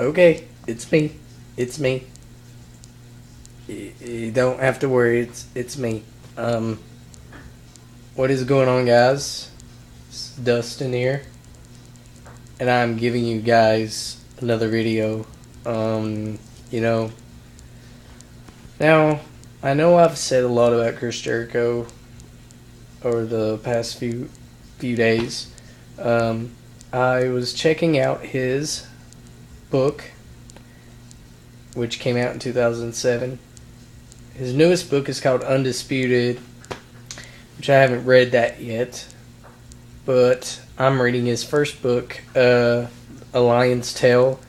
Okay, it's me. It's me. You don't have to worry. It's me. What is going on, guys? It's Dustin here, and I'm giving you guys another video. You know, now I know I've said a lot about Chris Jericho over the past few days. I was checking out his book, which came out in 2007. His newest book is called Undisputed, which I haven't read that yet, but I'm reading his first book, A Lion's Tale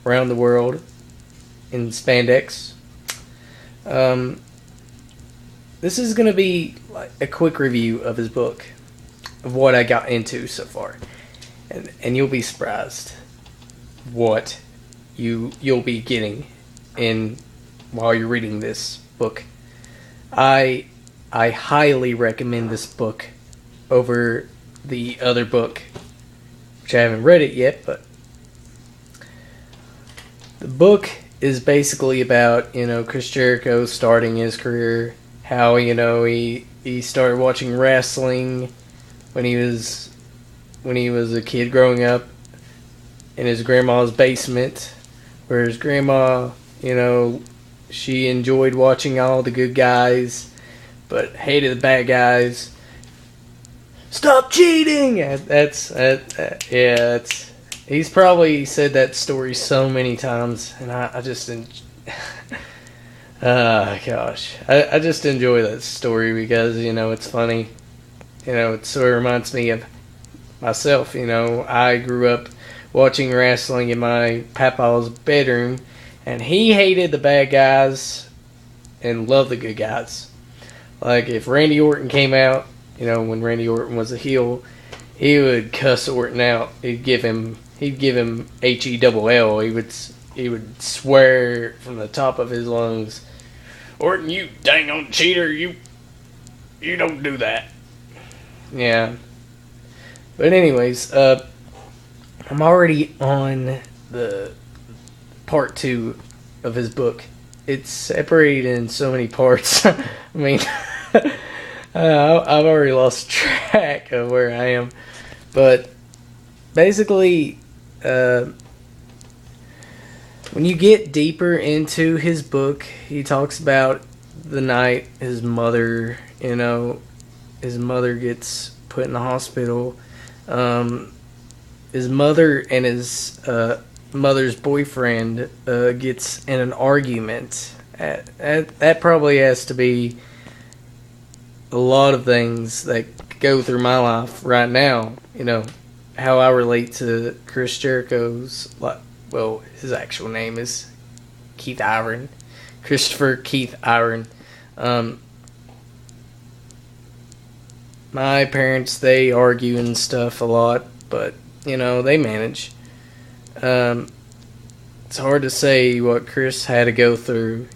Around the World in Spandex. This is going to be like a quick review of his book, of what I got into so far, and you'll be surprised what you'll be getting in while you're reading this book. I highly recommend this book over the other book, which I haven't read it yet, but the book is basically about, Chris Jericho starting his career, how, he started watching wrestling when he was a kid growing up in his grandma's basement, where his grandma, she enjoyed watching all the good guys, but hated the bad guys. Stop cheating! He's probably said that story so many times, and I just, gosh, I just enjoy that story because, it's funny. It sort of reminds me of myself. I grew up watching wrestling in my papa's bedroom, and he hated the bad guys and loved the good guys. Like, if Randy Orton came out, when Randy Orton was a heel, he would cuss Orton out. He'd give him HELL. He would swear from the top of his lungs, "Orton, you dang on cheater, you don't do that." Yeah. But anyways, I'm already on the part 2 of his book. It's separated in so many parts. I mean, I've already lost track of where I am. But basically, when you get deeper into his book, he talks about the night his mother gets put in the hospital. His mother and his mother's boyfriend gets in an argument. That probably has to be a lot of things that go through my life right now. How I relate to Chris Jericho's, his actual name is Keith Iron. Christopher Keith Iron. My parents, they argue and stuff a lot, but, they manage. It's hard to say what Chris had to go through,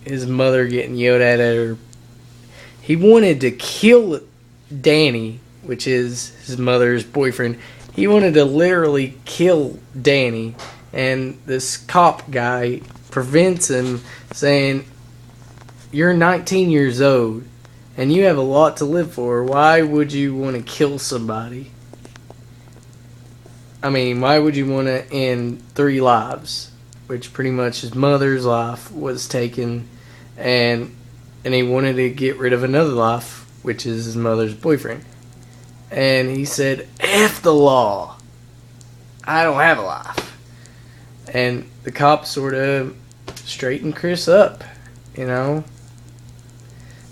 his mother getting yelled at her. He wanted to kill Danny, which is his mother's boyfriend. He wanted to literally kill Danny, and this cop guy prevents him, saying, "You're 19 years old, and you have a lot to live for. Why would you want to kill somebody? I mean, why would you want to end 3 lives?" Which pretty much his mother's life was taken, and he wanted to get rid of another life, which is his mother's boyfriend. And he said, "F the law. I don't have a life." And the cop sort of straightened Chris up,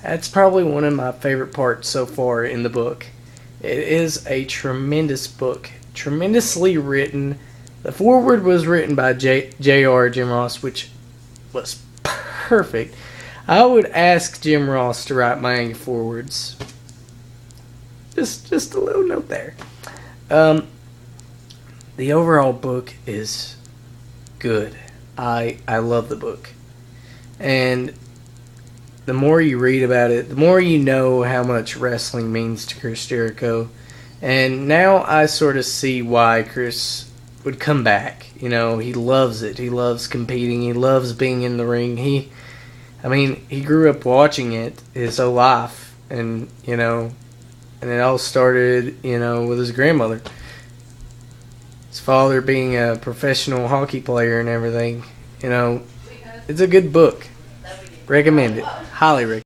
That's probably one of my favorite parts so far in the book. It is a tremendous book. Tremendously written. The foreword was written by J.R. Jim Ross, which was perfect. I would ask Jim Ross to write my forewords. Just a little note there. The overall book is good. I love the book. And the more you read about it, the more you know how much wrestling means to Chris Jericho. And now I sort of see why Chris would come back. You know, he loves it. He loves competing. He loves being in the ring. He grew up watching it his whole life, and and it all started, with his grandmother. His father being a professional hockey player and everything. It's a good book. Recommend it. Highly recommend it.